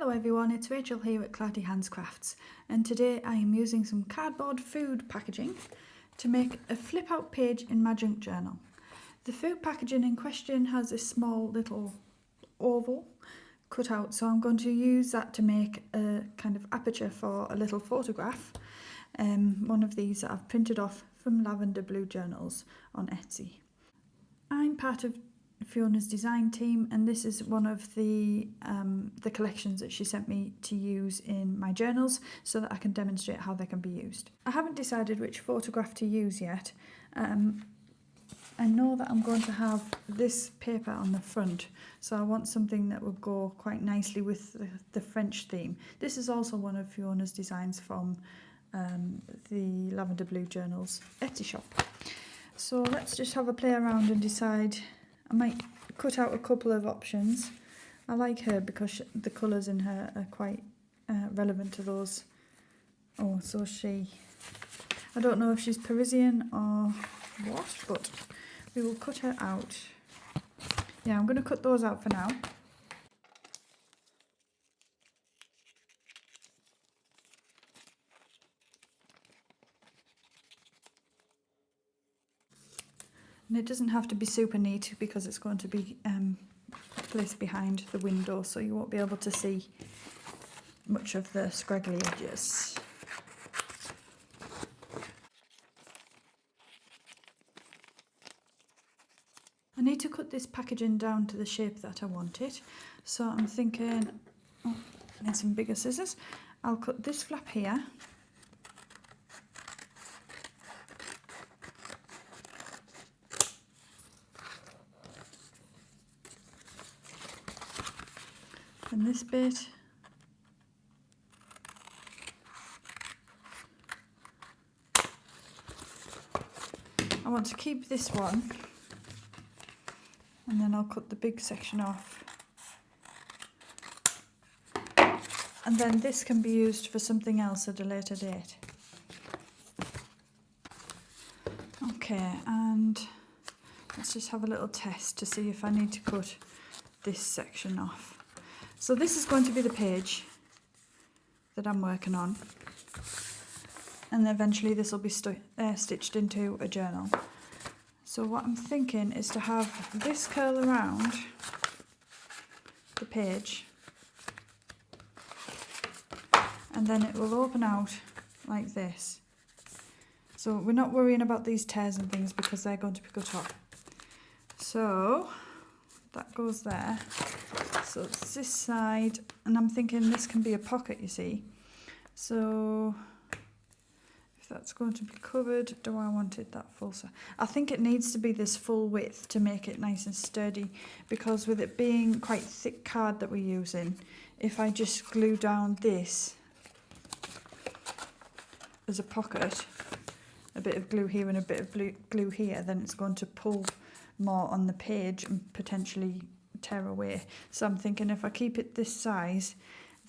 Hello everyone, it's Rachel here at Clarty Hands Crafts, and today I am using some cardboard food packaging to make a flip out page in my junk journal. The food packaging in question has a small little oval cut out, so I'm going to use that to make a kind of aperture for a little photograph. One of these that I've printed off from Lavender Blue Journals on Etsy. I'm part of Fiona's design team, and this is one of the collections that she sent me to use in my journals so that I can demonstrate how they can be used. I haven't decided which photograph to use yet. I know that I'm going to have this paper on the front, so I want something that will go quite nicely with the French theme. This is also one of Fiona's designs from the Lavender Blue Journals Etsy shop. So let's just have a play around and decide. I might cut out a couple of options. I like her because the colours in her are quite relevant to those. Oh, so I don't know if she's Parisian or what, but we will cut her out. Yeah, I'm going to cut those out for now. And it doesn't have to be super neat because it's going to be placed behind the window, so you won't be able to see much of the scraggly edges. I need to cut this packaging down to the shape that I want it, so I'm thinking, I need some bigger scissors. I'll cut this flap here. And this bit. I want to keep this one, and then I'll cut the big section off. And then this can be used for something else at a later date. Okay, and let's just have a little test to see if I need to cut this section off. So this is going to be the page that I'm working on, and eventually this will be stitched into a journal. So what I'm thinking is to have this curl around the page, and then it will open out like this. So we're not worrying about these tears and things because they're going to be cut off. So that goes there. So it's this side, and I'm thinking this can be a pocket, you see. So if that's going to be covered, do I want it that full size? I think it needs to be this full width to make it nice and sturdy, because with it being quite thick card that we're using, if I just glue down this as a pocket, a bit of glue here and a bit of glue here, then it's going to pull more on the page and potentially tear away. So I'm thinking if I keep it this size,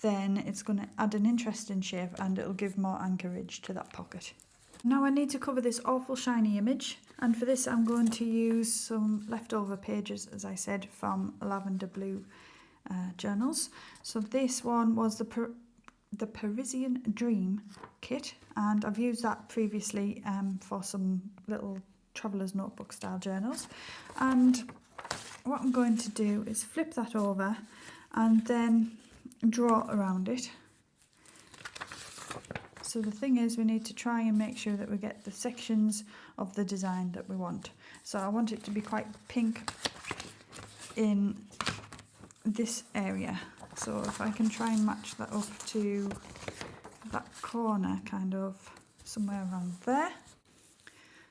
then it's going to add an interesting shape and it'll give more anchorage to that pocket. Now I need to cover this awful shiny image, and for this I'm going to use some leftover pages, as I said, from Lavender Blue Journals. So this one was the Parisian Dream kit, and I've used that previously for some little traveller's notebook style journals. And what I'm going to do is flip that over and then draw around it. So the thing is, we need to try and make sure that we get the sections of the design that we want. So I want it to be quite pink in this area. So if I can try and match that up to that corner, kind of somewhere around there.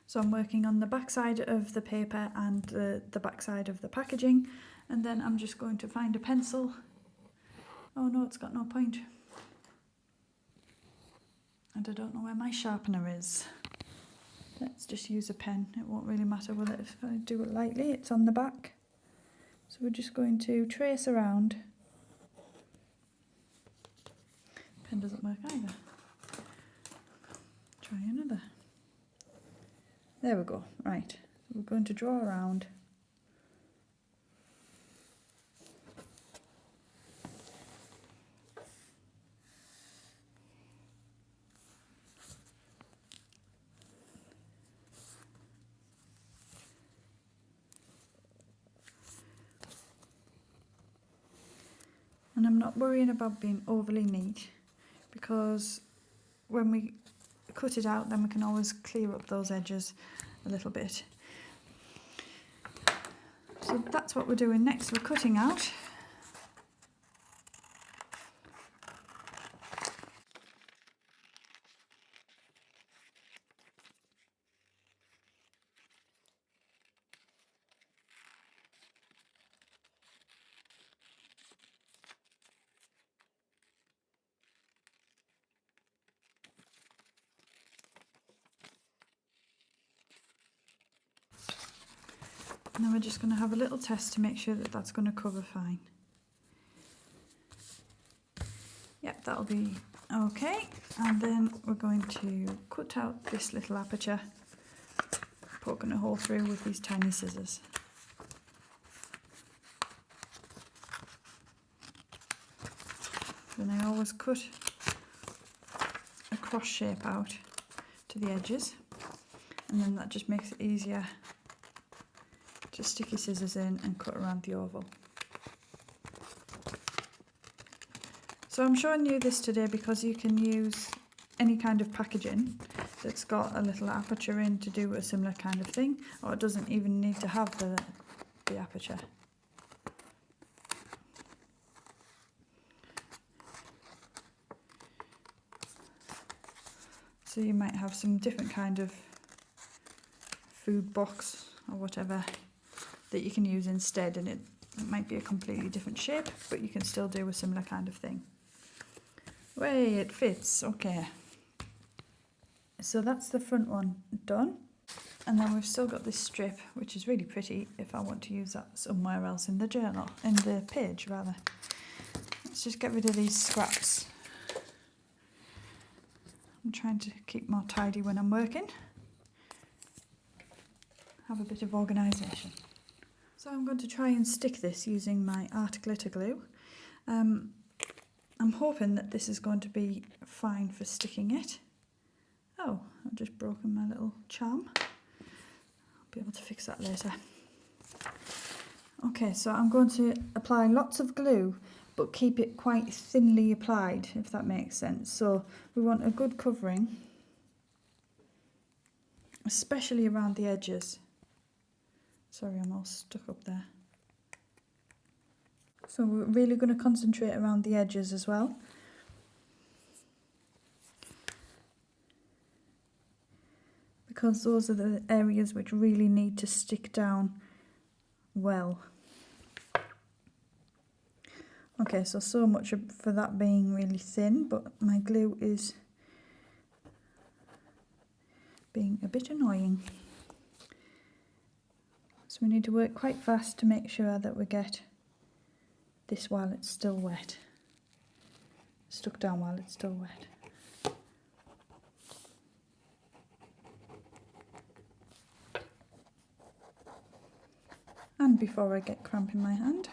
So I'm working on the back side of the paper and the back side of the packaging, and then I'm just going to find a pencil. Oh no, it's got no point. And I don't know where my sharpener is. Let's just use a pen. It won't really matter, will it, if I do it lightly? It's on the back. So we're just going to trace around. Pen doesn't work either. Try another. There we go. Right. So we're going to draw around. And I'm not worrying about being overly neat, because when we cut it out then we can always clear up those edges a little bit. So that's what we're doing next. We're cutting out. And then we're just going to have a little test to make sure that that's going to cover fine. Yep, that'll be okay. And then we're going to cut out this little aperture, poking a hole through with these tiny scissors. Then I always cut a cross shape out to the edges, and then that just makes it easier to stick your scissors in and cut around the oval. So I'm showing you this today because you can use any kind of packaging that's got a little aperture in to do a similar kind of thing, or it doesn't even need to have the aperture. So you might have some different kind of food box or whatever that you can use instead, and it might be a completely different shape, but you can still do a similar kind of thing. Way, it fits, okay. So that's the front one done. And then we've still got this strip, which is really pretty if I want to use that somewhere else in the journal, in the page rather. Let's just get rid of these scraps. I'm trying to keep more tidy when I'm working. Have a bit of organisation. So I'm going to try and stick this using my art glitter glue. I'm hoping that this is going to be fine for sticking it. Oh, I've just broken my little charm. I'll be able to fix that later. Okay, so I'm going to apply lots of glue, but keep it quite thinly applied, if that makes sense. So we want a good covering, especially around the edges. Sorry, I'm all stuck up there. So we're really going to concentrate around the edges as well. Because those are the areas which really need to stick down well. Okay, so much for that being really thin, but my glue is being a bit annoying. So we need to work quite fast to make sure that we get this while it's still wet. Stuck down while it's still wet. And before I get cramp in my hand.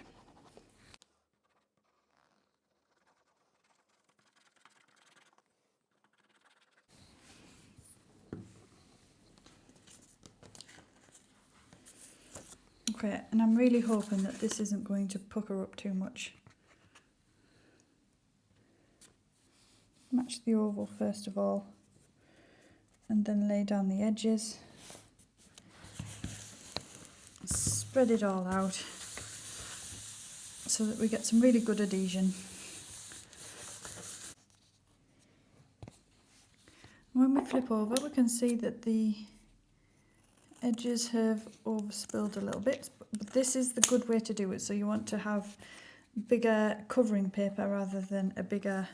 Okay, and I'm really hoping that this isn't going to pucker up too much. Match the oval first of all, and then lay down the edges. Spread it all out so that we get some really good adhesion. When we flip over, we can see that the edges have overspilled a little bit, but this is the good way to do it. So you want to have bigger covering paper rather than a bigger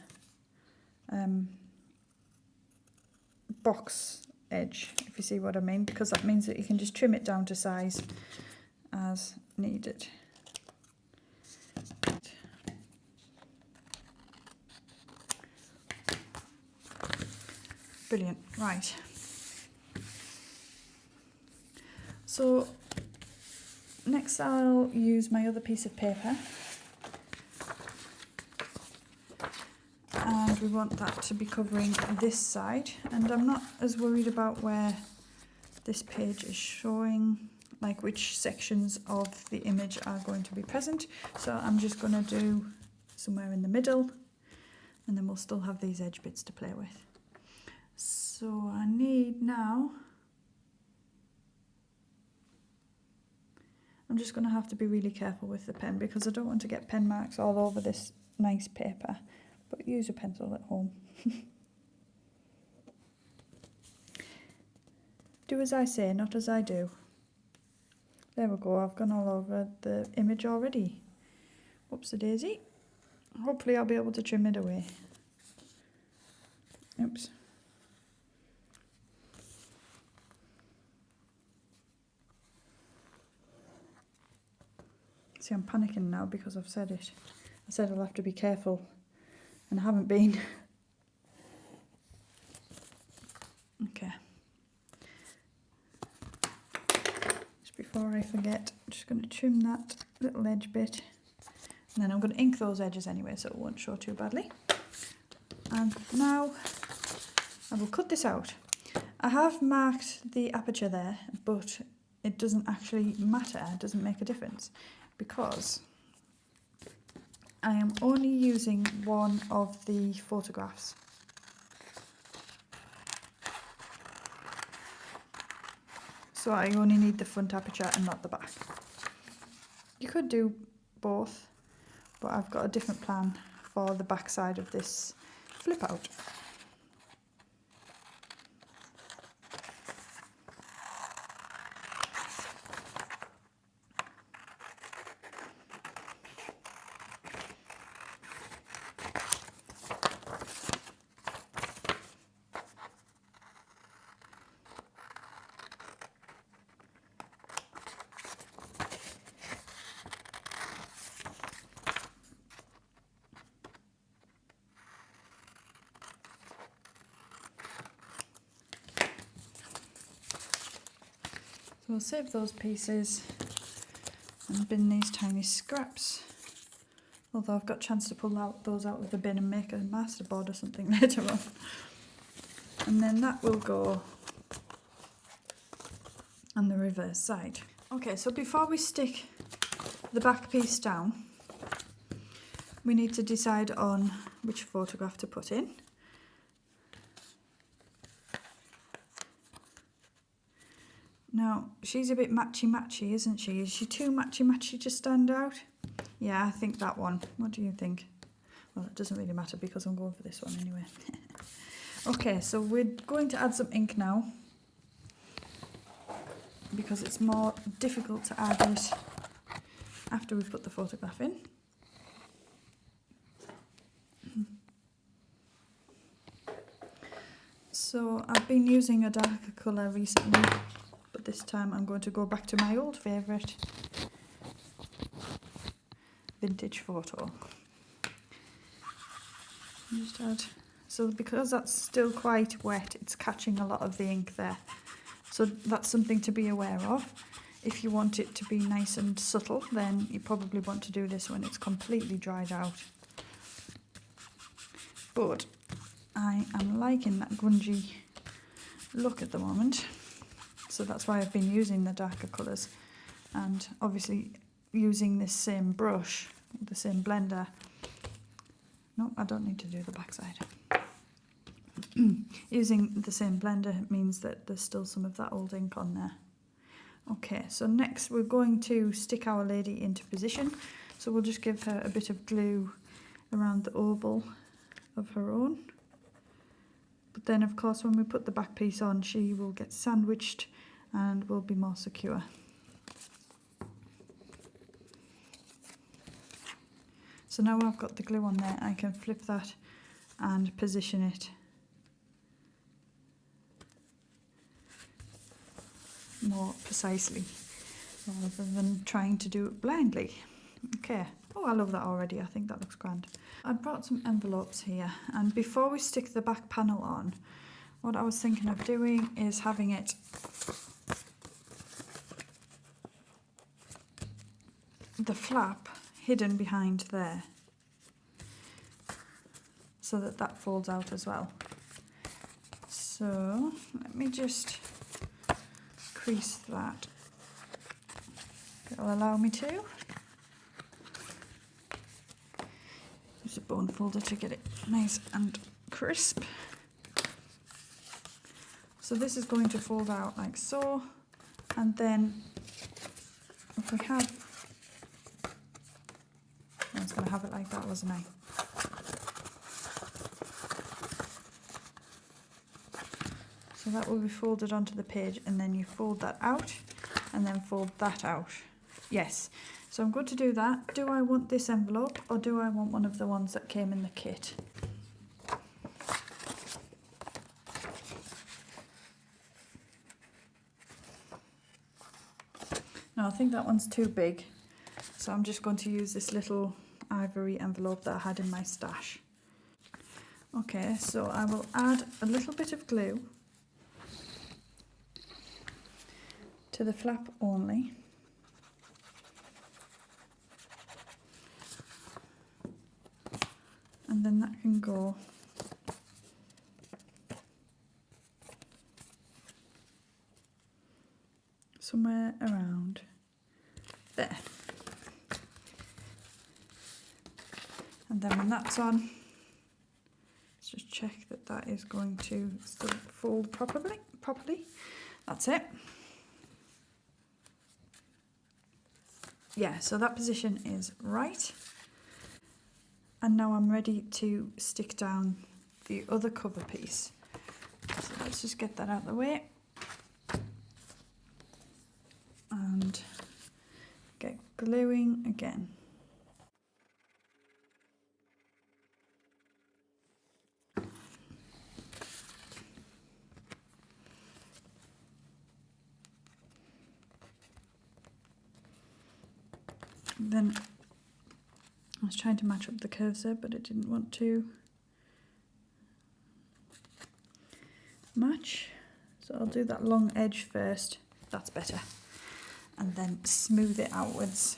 box edge, if you see what I mean, because that means that you can just trim it down to size as needed. Brilliant, right. So next I'll use my other piece of paper, and we want that to be covering this side, and I'm not as worried about where this page is showing, like which sections of the image are going to be present, so I'm just going to do somewhere in the middle, and then we'll still have these edge bits to play with. So I need now, I'm just going to have to be really careful with the pen because I don't want to get pen marks all over this nice paper, but use a pencil at home. Do as I say, not as I do. There we go, I've gone all over the image already. Whoops-a-daisy. Hopefully I'll be able to trim it away. Oops. See, I'm panicking now because I've said it. I said I'll have to be careful, and I haven't been. Okay. Just before I forget, I'm just going to trim that little edge bit, and then I'm going to ink those edges anyway so it won't show too badly. And now I will cut this out. I have marked the aperture there, but it doesn't actually matter, it doesn't make a difference, because I am only using one of the photographs. So I only need the front aperture and not the back. You could do both, but I've got a different plan for the back side of this flip out. So we'll save those pieces and bin these tiny scraps. Although I've got a chance to pull those out of the bin and make a masterboard or something later on. And then that will go on the reverse side. Okay, so before we stick the back piece down, we need to decide on which photograph to put in. Now, she's a bit matchy-matchy, isn't she? Is she too matchy-matchy to stand out? Yeah, I think that one. What do you think? Well, it doesn't really matter because I'm going for this one anyway. Okay, so we're going to add some ink now, because it's more difficult to add it after we've put the photograph in. So I've been using a darker colour recently, but this time I'm going to go back to my old favourite, Vintage Photo. Just add, so because that's still quite wet, it's catching a lot of the ink there. So that's something to be aware of. If you want it to be nice and subtle, then you probably want to do this when it's completely dried out. But I am liking that grungy look at the moment, so that's why I've been using the darker colours, and obviously using this same brush, the same blender. No, I don't need to do the backside. Using the same blender means that there's still some of that old ink on there. Okay, so next we're going to stick our lady into position, so we'll just give her a bit of glue around the oval of her own. But then of course when we put the back piece on, she will get sandwiched and will be more secure. So now I've got the glue on there, I can flip that and position it more precisely rather than trying to do it blindly. Okay, oh, I love that already, I think that looks grand. I brought some envelopes here, and before we stick the back panel on, what I was thinking of doing is having it the flap hidden behind there, so that that folds out as well. So let me just crease that. It'll allow me to. a bone folder to get it nice and crisp. So this is going to fold out like so, and then if we have, I was going to have it like that, wasn't I? So that will be folded onto the page, and then you fold that out and then fold that out. Yes, so I'm going to do that. Do I want this envelope or do I want one of the ones that came in the kit? No, I think that one's too big. So I'm just going to use this little ivory envelope that I had in my stash. Okay, so I will add a little bit of glue to the flap only. And then that can go somewhere around there. And then when that's on, let's just check that that is going to still fold properly. That's it. Yeah, so that position is right. And now I'm ready to stick down the other cover piece. So let's just get that out of the way and get gluing again. And then I was trying to match up the curves there, but it didn't want to match. So I'll do that long edge first, that's better, and then smooth it outwards.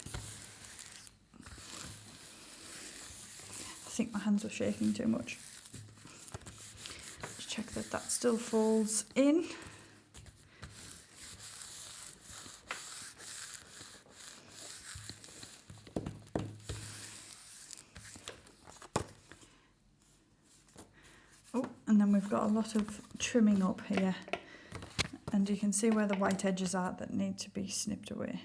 I think my hands were shaking too much. Just check that that still folds in. Oh, and then we've got a lot of trimming up here, and you can see where the white edges are that need to be snipped away.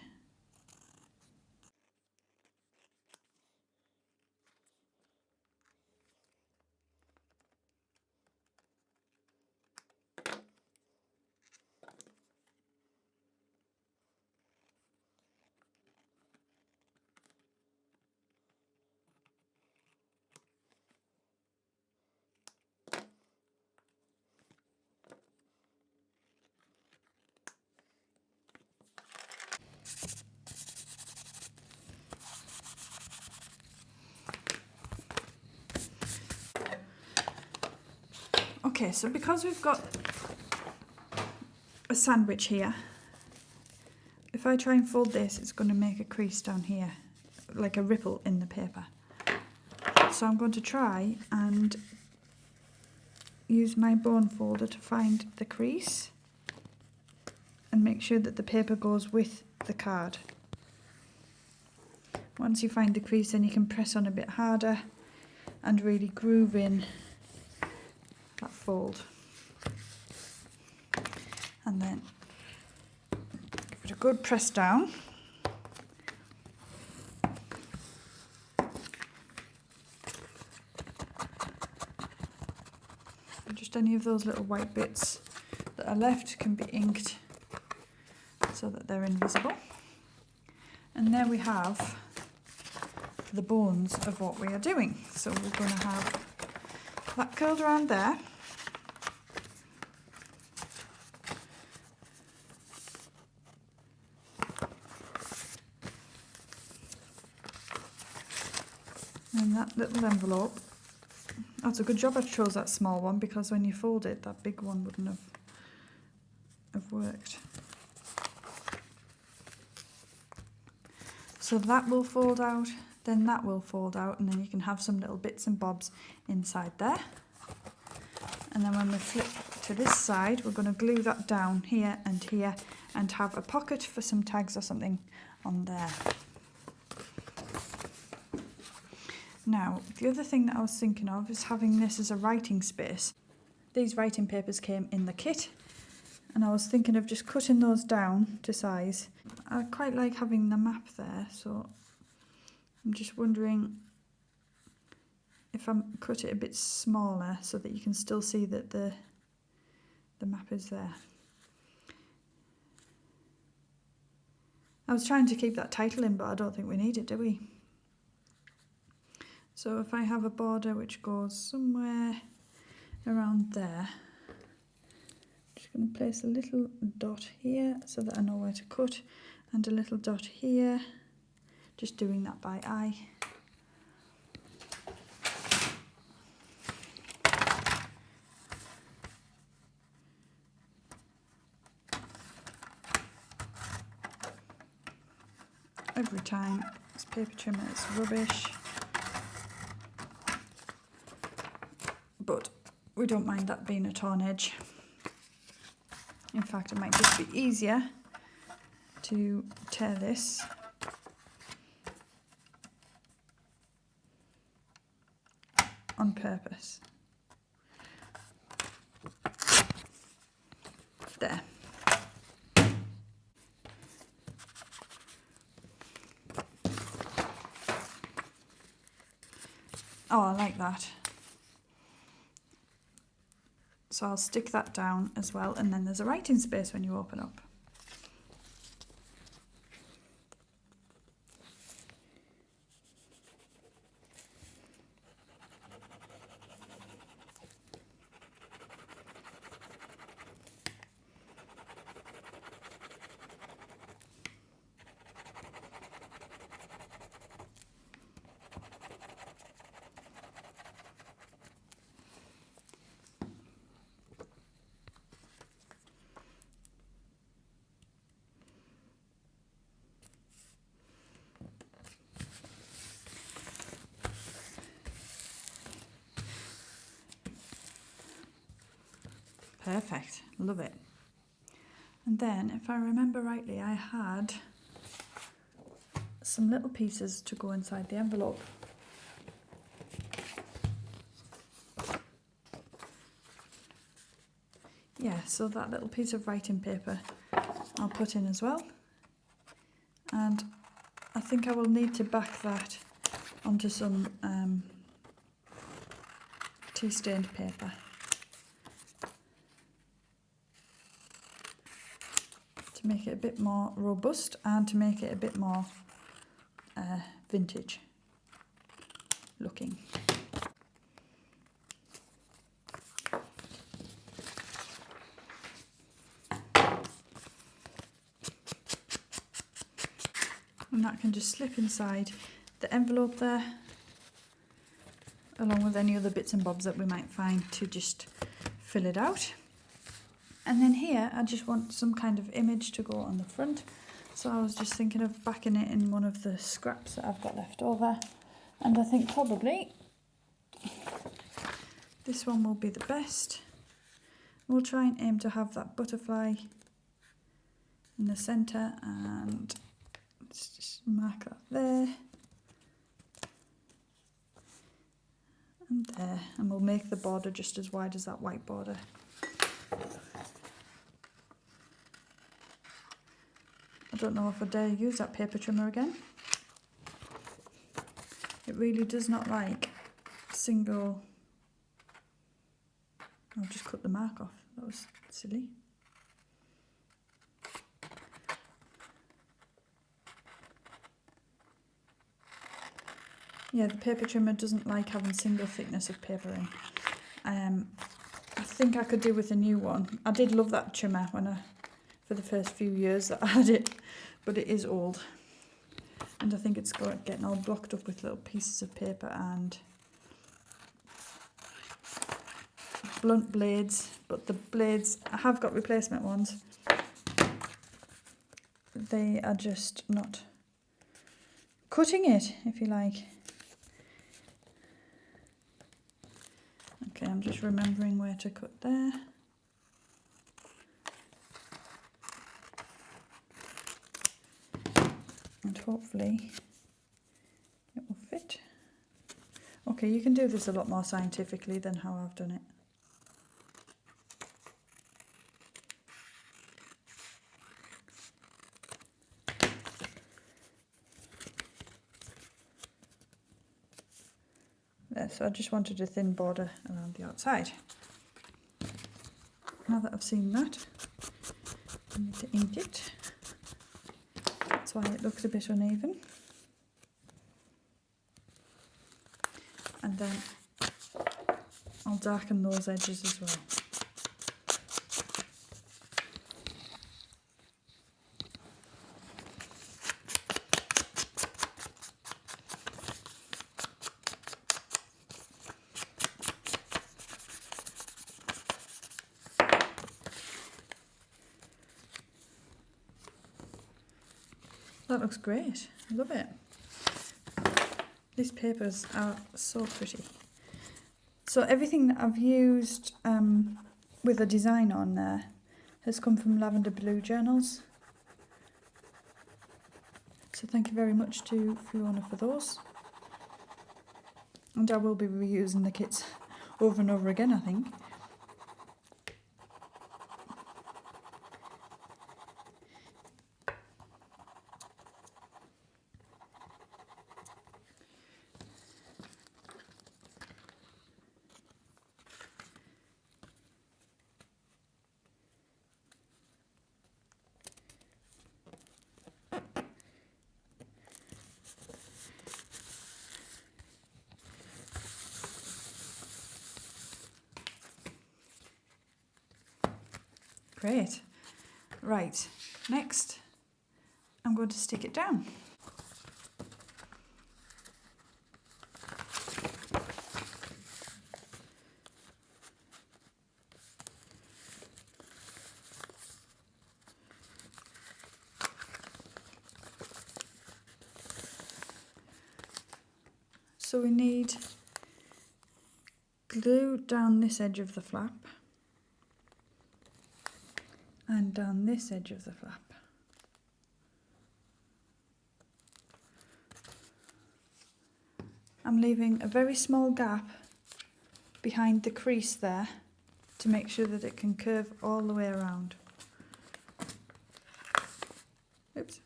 Okay, so because we've got a sandwich here, if I try and fold this, it's going to make a crease down here, like a ripple in the paper. So I'm going to try and use my bone folder to find the crease and make sure that the paper goes with the card. Once you find the crease, then you can press on a bit harder and really groove in that fold, and then give it a good press down. And just any of those little white bits that are left can be inked so that they're invisible. And there we have the bones of what we are doing. So we're going to have that curled around there. And that little envelope. That's a good job I chose that small one, because when you fold it, that big one wouldn't have worked. So that will fold out, then that will fold out, and then you can have some little bits and bobs inside there. And then when we flip to this side, we're going to glue that down here and have a pocket for some tags or something on there. Now, the other thing that I was thinking of is having this as a writing space. These writing papers came in the kit, and I was thinking of just cutting those down to size. I quite like having the map there, so I'm just wondering if I cut it a bit smaller so that you can still see that the map is there. I was trying to keep that title in, but I don't think we need it, do we? So if I have a border which goes somewhere around there, I'm just going to place a little dot here so that I know where to cut, and a little dot here, just doing that by eye. Every time this paper trimmer is rubbish, but we don't mind that being a torn edge. In fact, it might just be easier to tear this on purpose. There. Oh, I like that. So I'll stick that down as well, and then there's a writing space when you open up. Perfect, love it. And then, if I remember rightly, I had some little pieces to go inside the envelope. Yeah, so that little piece of writing paper I'll put in as well. And I think I will need to back that onto some tea-stained paper. To make it a bit more robust and to make it a bit more vintage looking. And that can just slip inside the envelope there, along with any other bits and bobs that we might find to just fill it out. And then here I just want some kind of image to go on the front, so I was just thinking of backing it in one of the scraps that I've got left over, and I think probably this one will be the best. We'll try and aim to have that butterfly in the centre, and let's just mark that there and there, and we'll make the border just as wide as that white border. I don't know if I dare use that paper trimmer again. It really does not like single... I'll just cut the mark off, that was silly. Yeah, the paper trimmer doesn't like having single thickness of paper in. I think I could do with a new one. I did love that trimmer for the first few years that I had it, but it is old. And I think it's getting all blocked up with little pieces of paper and blunt blades, but the blades, I have got replacement ones. They are just not cutting it, if you like. Okay, I'm just remembering where to cut there. And hopefully it will fit. Okay, you can do this a lot more scientifically than how I've done it. There, so I just wanted a thin border around the outside. Now that I've seen that, I need to ink it. That's why it looks a bit uneven. And then I'll darken those edges as well. That looks great. I love it. These papers are so pretty. So everything that I've used with a design on there has come from Lavender Blue journals. So thank you very much to Fiona for those. And I will be reusing the kits over and over again, I think. Great. Right, next I'm going to stick it down. So we need glue down this edge of the flap and down this edge of the flap. I'm leaving a very small gap behind the crease there to make sure that it can curve all the way around. Oops.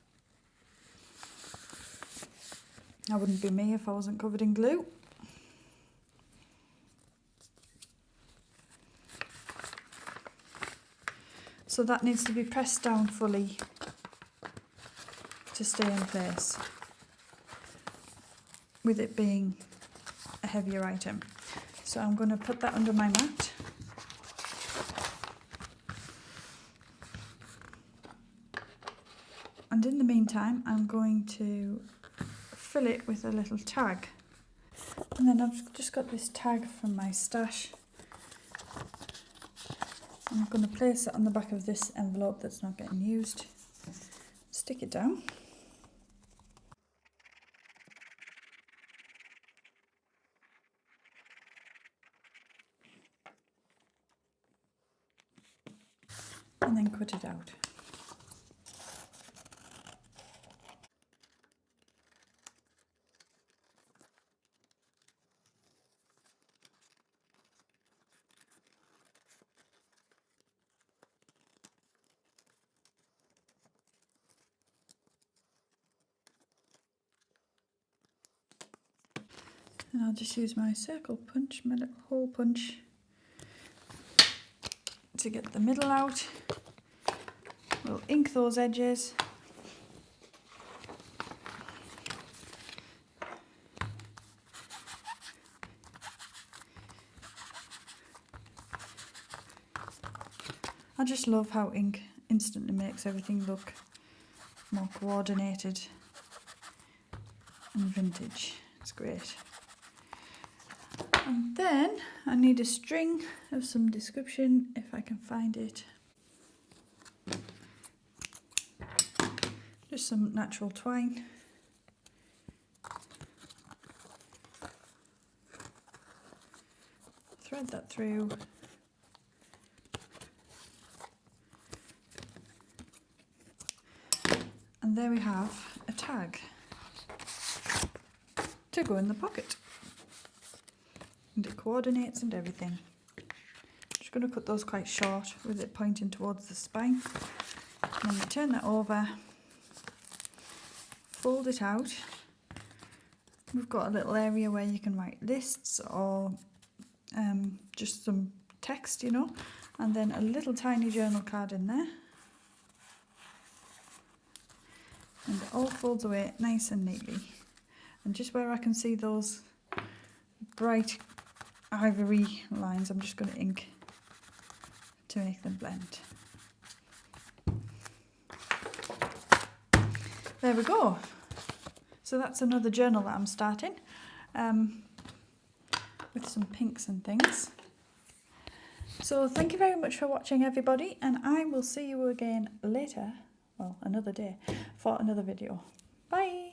That wouldn't be me if I wasn't covered in glue. So that needs to be pressed down fully to stay in place, with it being a heavier item. So I'm going to put that under my mat. And in the meantime, I'm going to fill it with a little tag. And then I've just got this tag from my stash. I'm going to place it on the back of this envelope that's not getting used. Stick it down. And then cut it out. And I'll just use my circle punch, my little hole punch, to get the middle out. We'll ink those edges. I just love how ink instantly makes everything look more coordinated and vintage. It's great. And then I need a string of some description, if I can find it. Just some natural twine. Thread that through. And there we have a tag to go in the pocket. and it coordinates and everything. Just going to cut those quite short with it pointing towards the spine. And then you turn that over, fold it out. We've got a little area where you can write lists or just some text, you know, and then a little tiny journal card in there. And it all folds away nice and neatly. And just where I can see those bright ivory lines, I'm just going to ink to make them blend. There we go. So that's another journal that I'm starting with some pinks and things. So thank you very much for watching, everybody, and I will see you again later, well, another day, for another video. Bye!